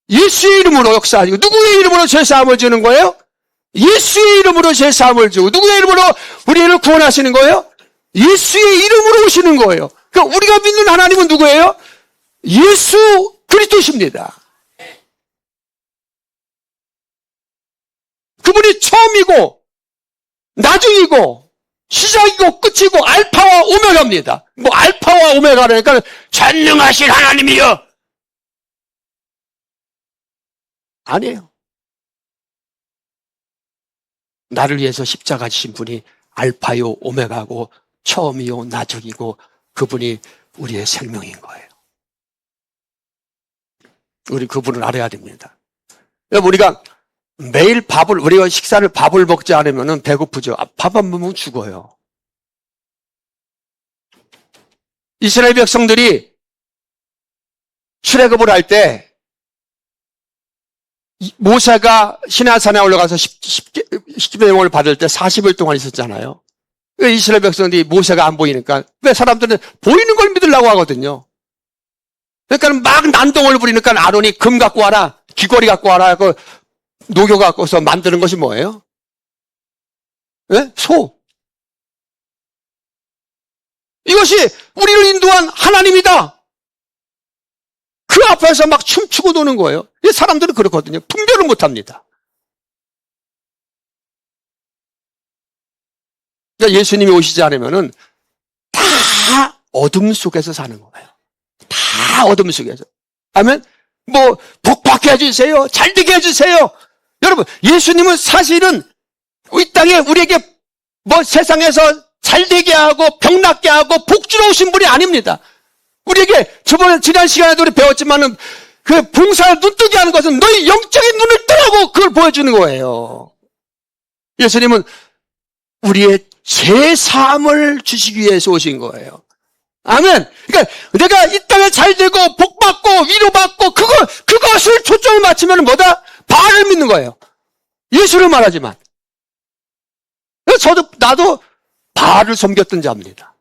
예수의 이름으로 역사하시고 누구의 이름으로 죄사함을 주는 거예요? 예수의 이름으로 죄사함을 주고 누구의 이름으로 우리를 구원하시는 거예요? 예수의 이름으로 오시는 거예요. 그러니까 우리가 믿는 하나님은 누구예요? 예수 그리스도십니다. 그분이 처음이고 나중이고 시작이고 끝이고 알파와 오메가입니다. 뭐 알파와 오메가라니까 전능하신 하나님이요. 아니에요. 나를 위해서 십자가 지신 분이 알파요 오메가고 처음이요 나중이고 그분이 우리의 생명인 거예요. 우리 그분을 알아야 됩니다. 여러분 우리가 매일 우리가 식사를 밥을 먹지 않으면 배고프죠. 밥 안 먹으면 죽어요. 이스라엘 백성들이 출애굽을 할 때 모세가 시내산에 올라가서 십계명을 명을 받을 때 40일 동안 있었잖아요. 이스라엘 백성들이 모세가 안 보이니까 왜 사람들은 보이는 걸 믿으려고 하거든요. 그러니까 막 난동을 부리니까 아론이 금 갖고 와라, 귀걸이 갖고 와라, 그 녹여 갖고서 만드는 것이 뭐예요? 네? 소. 이것이 우리를 인도한 하나님이다. 그 앞에서 막 춤추고 노는 거예요. 사람들은 그렇거든요. 분별을 못합니다. 그러니까 예수님이 오시지 않으면은 다 어둠 속에서 사는 거예요. 다 어둠 속에서. 아멘. 뭐 복받게 해주세요. 잘되게 해주세요. 여러분 예수님은 사실은 이 땅에 우리에게 뭐 세상에서 잘되게 하고 병낫게 하고 복주러 오신 분이 아닙니다. 우리에게 지난 시간에도 우리 배웠지만은 그 봉사를 눈뜨게 하는 것은 너희 영적인 눈을 뜨라고 그걸 보여주는 거예요. 예수님은 우리의 제 사함을 주시기 위해서 오신 거예요. 아멘. 그러니까 내가 이 땅에 잘되고 복받고 위로받고 그것을 초점을 맞추면 뭐다? 바알을 믿는 거예요. 예수를 말하지만. 나도 바알을 섬겼던 자입니다.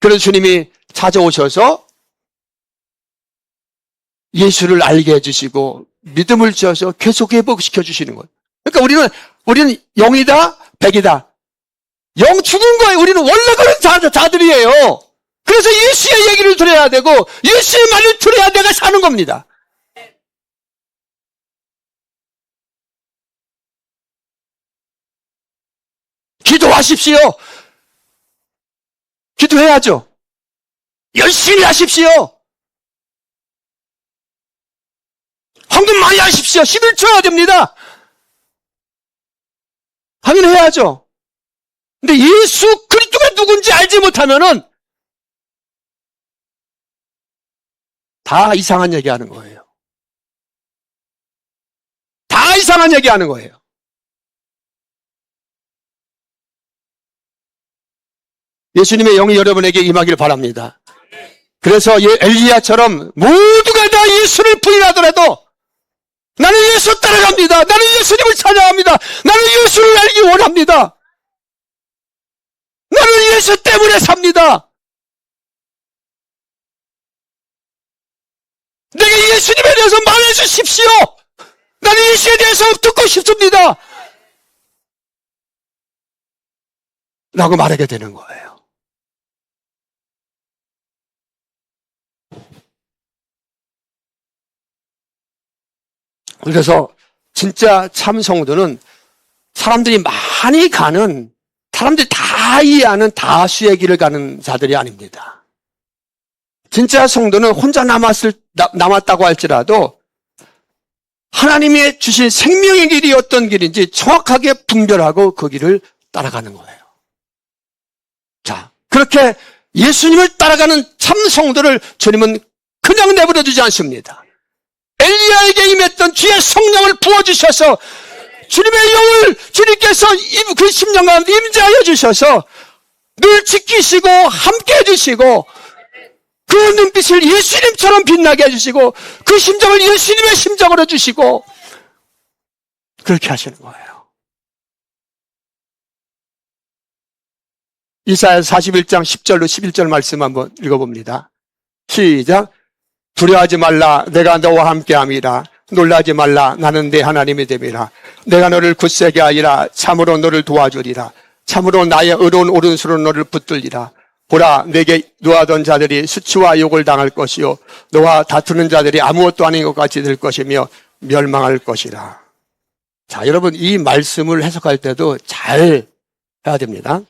그래서 주님이 찾아오셔서 예수를 알게 해주시고 믿음을 주셔서 계속 회복시켜 주시는 거예요. 그러니까 우리는 영이다, 백이다. 영 죽은 거예요. 우리는 원래 그런 자들이에요. 그래서 예수의 얘기를 들어야 되고 예수의 말을 들어야 내가 사는 겁니다. 기도하십시오. 기도해야죠. 열심히 하십시오. 헌금 많이 하십시오. 11조야 됩니다. 하긴 해야죠. 근데 예수 그리스도가 누군지 알지 못하면은 다 이상한 얘기하는 거예요. 다 이상한 얘기하는 거예요. 예수님의 영이 여러분에게 임하길 바랍니다. 그래서 엘리야처럼 모두가 다 예수를 부인하더라도 나는 예수 따라갑니다. 나는 예수님을 찬양합니다. 나는 예수를 알기 원합니다. 나는 예수 때문에 삽니다. 내게 예수님에 대해서 말해주십시오. 나는 예수에 대해서 듣고 싶습니다. 라고 말하게 되는 거예요. 그래서 진짜 참 성도는 사람들이 많이 가는, 사람들이 다 이해하는 다수의 길을 가는 자들이 아닙니다. 진짜 성도는 혼자 남았다고 할지라도 하나님이 주신 생명의 길이 어떤 길인지 정확하게 분별하고 그 길을 따라가는 거예요. 자, 그렇게 예수님을 따라가는 참 성도를 주님은 그냥 내버려 두지 않습니다. 엘리야에게 임했던 주의 성령을 부어주셔서 주님의 영을 주님께서 그 심령 가운데 임재하여 주셔서 늘 지키시고 함께 해주시고 그 눈빛을 예수님처럼 빛나게 해주시고 그 심정을 예수님의 심정으로 주시고 그렇게 하시는 거예요. 이사야 41장 10절로 11절 말씀 한번 읽어봅니다. 시작. 두려워하지 말라. 내가 너와 함께함이라. 놀라지 말라. 나는 네 하나님이 됨이라. 내가 너를 굳세게 하리라. 참으로 너를 도와주리라. 참으로 나의 의로운 오른손으로 너를 붙들리라. 보라, 내게 노하던 자들이 수치와 욕을 당할 것이요 너와 다투는 자들이 아무것도 아닌 것 같이 될 것이며 멸망할 것이라. 자, 여러분 이 말씀을 해석할 때도 잘 해야 됩니다.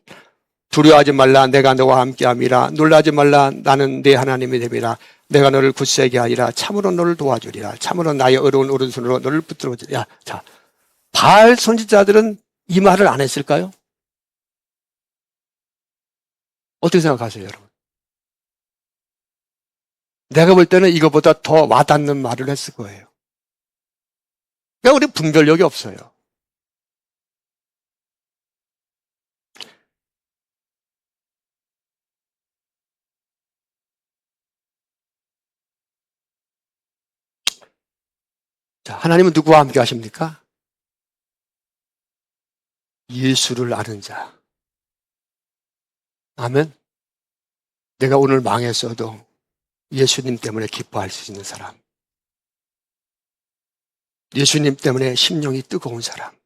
두려워하지 말라. 내가 너와 함께함이라. 놀라지 말라. 나는 네 하나님이 됨이라. 내가 너를 굳세게 하리라. 참으로 너를 도와주리라. 참으로 나의 의로운 오른손으로 너를 붙들어주리라. 자, 바알 선지자들은 이 말을 안 했을까요? 어떻게 생각하세요, 여러분? 내가 볼 때는 이거보다 더 와닿는 말을 했을 거예요. 그러니까 우리 분별력이 없어요. 자, 하나님은 누구와 함께 하십니까? 예수를 아는 자. 아멘. 내가 오늘 망했어도 예수님 때문에 기뻐할 수 있는 사람. 예수님 때문에 심령이 뜨거운 사람.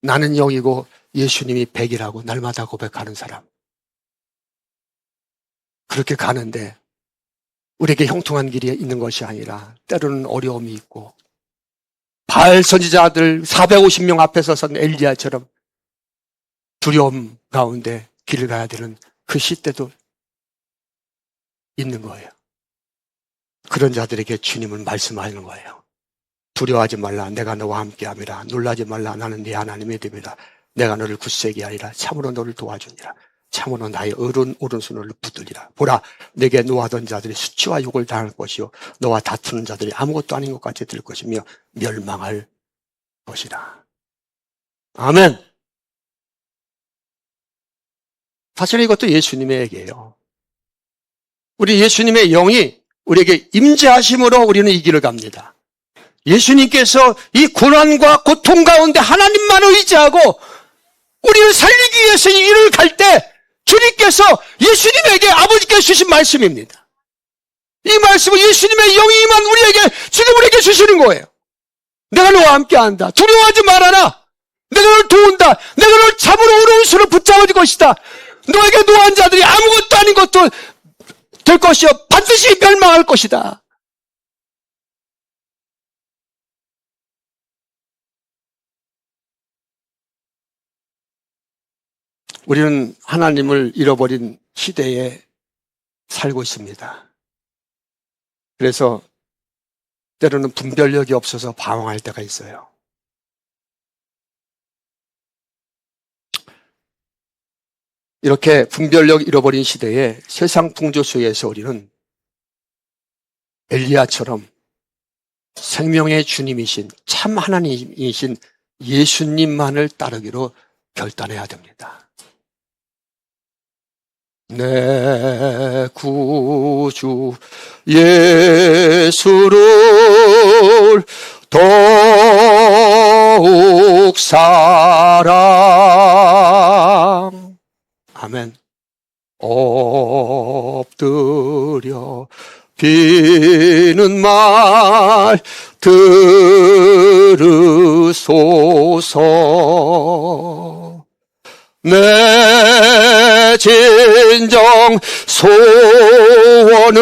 나는 0이고 예수님이 100이라고 날마다 고백하는 사람. 그렇게 가는데 우리에게 형통한 길이 있는 것이 아니라 때로는 어려움이 있고 바알 선지자들 450명 앞에서 선 엘리야처럼 두려움 가운데 길을 가야 되는 그 시대도 있는 거예요. 그런 자들에게 주님은 말씀하시는 거예요. 두려워하지 말라. 내가 너와 함께함이라. 놀라지 말라. 나는 네 하나님이 됨이라. 내가 너를 굳세게 하리라. 참으로 너를 도와주니라. 참으로 나의 오른손을 붙들리라. 보라, 내게 노하던 자들이 수치와 욕을 당할 것이요 너와 다투는 자들이 아무것도 아닌 것 같이 될 것이며 멸망할 것이라. 아멘. 사실 이것도 예수님의 얘기예요. 우리 예수님의 영이 우리에게 임재하심으로 우리는 이 길을 갑니다. 예수님께서 이 고난과 고통 가운데 하나님만 의지하고 우리를 살리기 위해서 이 길을 갈 때 주님께서 예수님에게 아버지께서 주신 말씀입니다. 이 말씀은 예수님의 영이 임한 우리에게 지금 우리에게 주시는 거예요. 내가 너와 함께한다. 두려워하지 말아라. 내가 너를 도운다. 내가 너를 잡으러 오른손으로 붙잡아 줄 것이다. 너에게 노한 자들이 아무것도 아닌 것도 될 것이요 반드시 멸망할 것이다. 우리는 하나님을 잃어버린 시대에 살고 있습니다. 그래서 때로는 분별력이 없어서 방황할 때가 있어요. 이렇게 분별력 잃어버린 시대에 세상 풍조 속에서 우리는 엘리야처럼 생명의 주님이신 참 하나님이신 예수님만을 따르기로 결단해야 됩니다. 내 구주 예수를 더욱 사랑. 아멘. 엎드려 비는 말 들으소서. 내 진정 소원은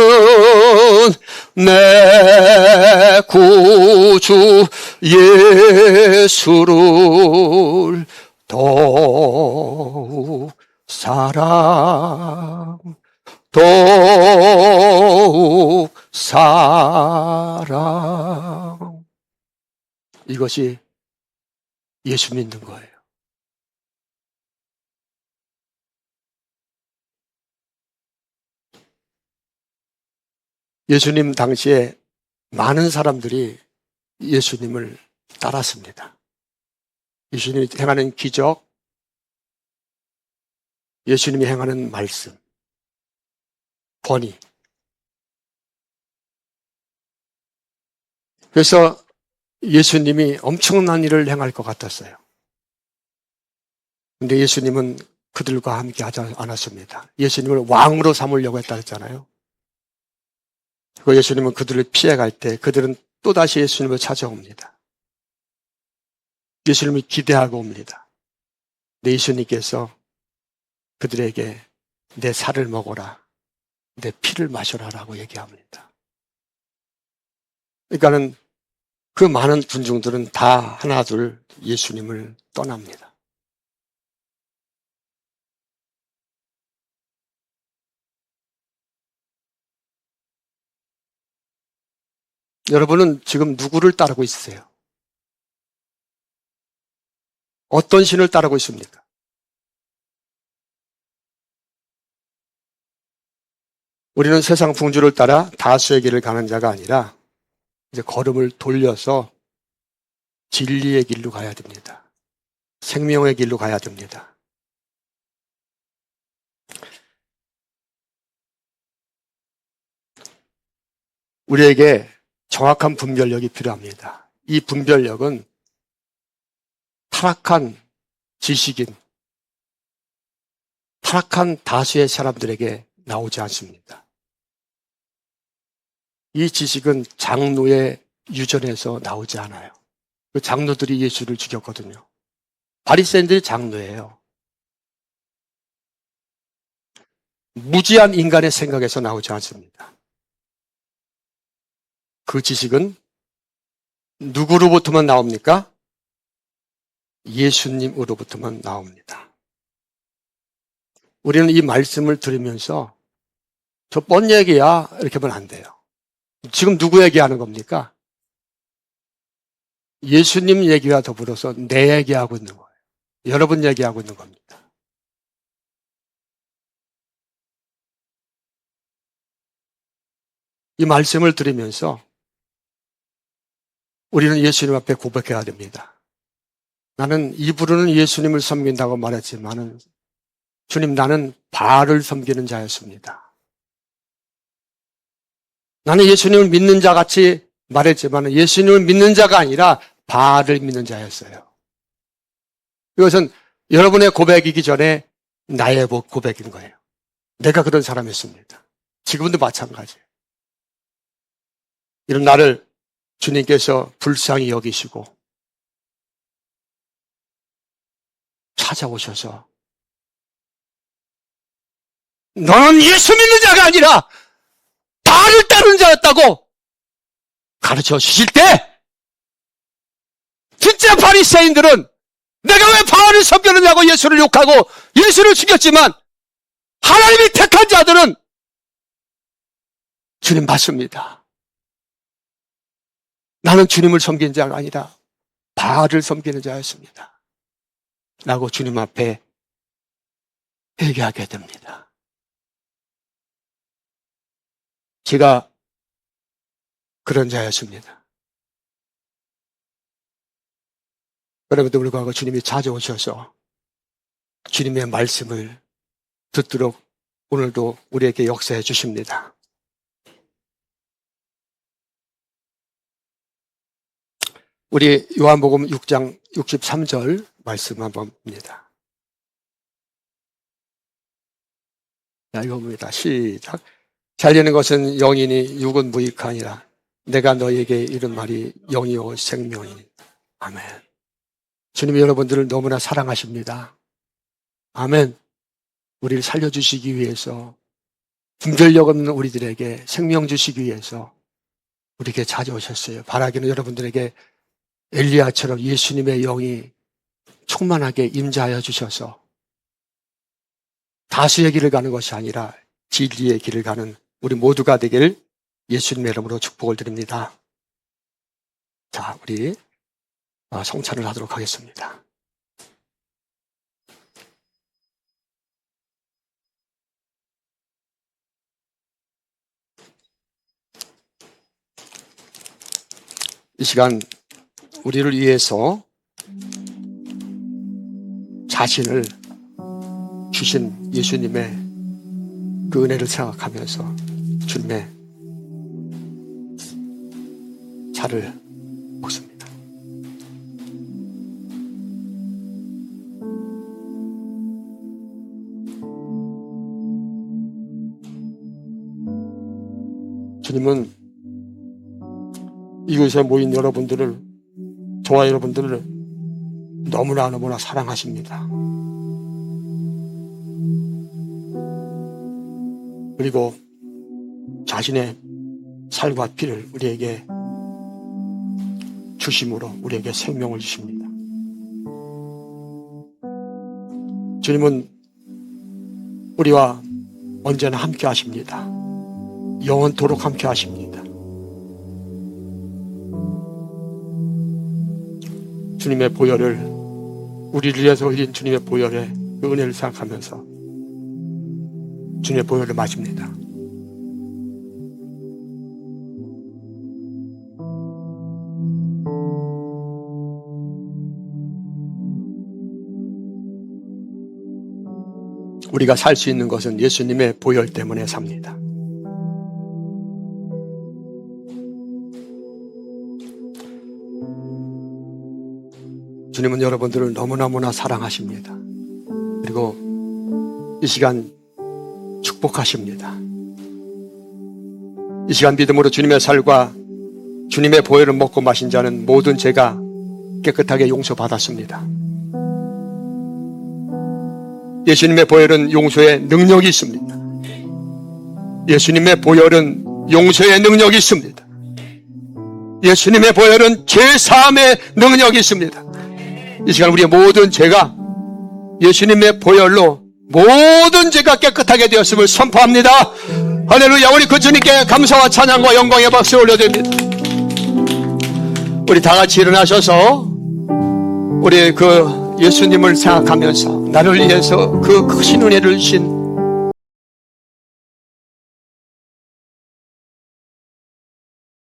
내 구주 예수를 더욱 사랑, 더욱 사랑. 이것이 예수 믿는 거예요. 예수님 당시에 많은 사람들이 예수님을 따랐습니다. 예수님이 행하는 기적, 예수님이 행하는 말씀, 권위. 그래서 예수님이 엄청난 일을 행할 것 같았어요. 근데 예수님은 그들과 함께 하지 않았습니다. 예수님을 왕으로 삼으려고 했다 했잖아요. 그리고 예수님은 그들을 피해갈 때 그들은 또다시 예수님을 찾아옵니다. 예수님을 기대하고 옵니다. 근데 예수님께서 그들에게 내 살을 먹어라, 내 피를 마셔라라고 얘기합니다. 그러니까는 그 많은 군중들은 다 하나둘 예수님을 떠납니다. 여러분은 지금 누구를 따르고 있으세요? 어떤 신을 따르고 있습니까? 우리는 세상 풍조를 따라 다수의 길을 가는 자가 아니라 이제 걸음을 돌려서 진리의 길로 가야 됩니다. 생명의 길로 가야 됩니다. 우리에게 정확한 분별력이 필요합니다. 이 분별력은 타락한 지식인, 타락한 다수의 사람들에게 나오지 않습니다. 이 지식은 장로의 유전에서 나오지 않아요. 그 장로들이 예수를 죽였거든요. 바리새인들이 장로예요. 무지한 인간의 생각에서 나오지 않습니다. 그 지식은 누구로부터만 나옵니까? 예수님으로부터만 나옵니다. 우리는 이 말씀을 들으면서 저 뻔 얘기야 이렇게 하면 안 돼요. 지금 누구 얘기하는 겁니까? 예수님 얘기와 더불어서 내 얘기하고 있는 거예요. 여러분 얘기하고 있는 겁니다. 이 말씀을 들으면서 우리는 예수님 앞에 고백해야 됩니다. 나는 입으로는 예수님을 섬긴다고 말했지만 주님, 나는 바알을 섬기는 자였습니다. 나는 예수님을 믿는 자 같이 말했지만 예수님을 믿는 자가 아니라 바알을 믿는 자였어요. 이것은 여러분의 고백이기 전에 나의 고백인 거예요. 내가 그런 사람이었습니다. 지금도 마찬가지예요. 이런 나를 주님께서 불쌍히 여기시고 찾아오셔서 너는 예수 믿는 자가 아니라 바알을 따르는 자였다고 가르쳐 주실 때 진짜 바리새인들은 내가 왜 바알을 섬기느냐고 예수를 욕하고 예수를 죽였지만 하나님이 택한 자들은 주님 맞습니다. 나는 주님을 섬긴 자가 아니라 바알을 섬기는 자였습니다. 라고 주님 앞에 회개하게 됩니다. 제가 그런 자였습니다. 그럼에도 불구하고 주님이 찾아오셔서 주님의 말씀을 듣도록 오늘도 우리에게 역사해 주십니다. 우리 요한복음 6장 63절 말씀 한번 봅니다. 자, 이거 봅니다. 시작. 살리는 것은 영이니 육은 무익하니라. 내가 너에게 이른 말이 영이요 생명이니. 아멘. 주님이 여러분들을 너무나 사랑하십니다. 아멘. 우리를 살려주시기 위해서, 분별력 없는 우리들에게 생명 주시기 위해서 우리에게 찾아오셨어요. 바라기는 여러분들에게 엘리야처럼 예수님의 영이 충만하게 임재하여 주셔서 다수의 길을 가는 것이 아니라 진리의 길을 가는 우리 모두가 되길 예수님의 이름으로 축복을 드립니다. 자, 우리 성찬을 하도록 하겠습니다. 이 시간 우리를 위해서 자신을 주신 예수님의 그 은혜를 생각하면서 주님의 차를 먹습니다. 주님은 이곳에 모인 여러분들을, 저와 여러분들을 너무나 사랑하십니다. 그리고 자신의 살과 피를 우리에게 주심으로 우리에게 생명을 주십니다. 주님은 우리와 언제나 함께 하십니다. 영원토록 함께 하십니다. 주님의 보혈을, 우리를 위해서 흘린 주님의 보혈의 그 은혜를 생각하면서 주님의 보혈을 마십니다. 우리가 살 수 있는 것은 예수님의 보혈 때문에 삽니다. 주님은 여러분들을 너무나 사랑하십니다. 그리고 이 시간 축복하십니다. 이 시간 믿음으로 주님의 살과 주님의 보혈을 먹고 마신 자는 모든 죄가 깨끗하게 용서받았습니다. 예수님의 보혈은 용서의 능력이 있습니다. 예수님의 보혈은 용서의 능력이 있습니다. 예수님의 보혈은 죄사함의 능력이 있습니다. 이 시간 우리의 모든 죄가 예수님의 보혈로 모든 죄가 깨끗하게 되었음을 선포합니다. 할렐루야. 우리 그 주님께 감사와 찬양과 영광의 박수 올려드립니다. 우리 다 같이 일어나셔서 우리 그 예수님을 생각하면서 나를 위해서 그 크신 은혜를 주신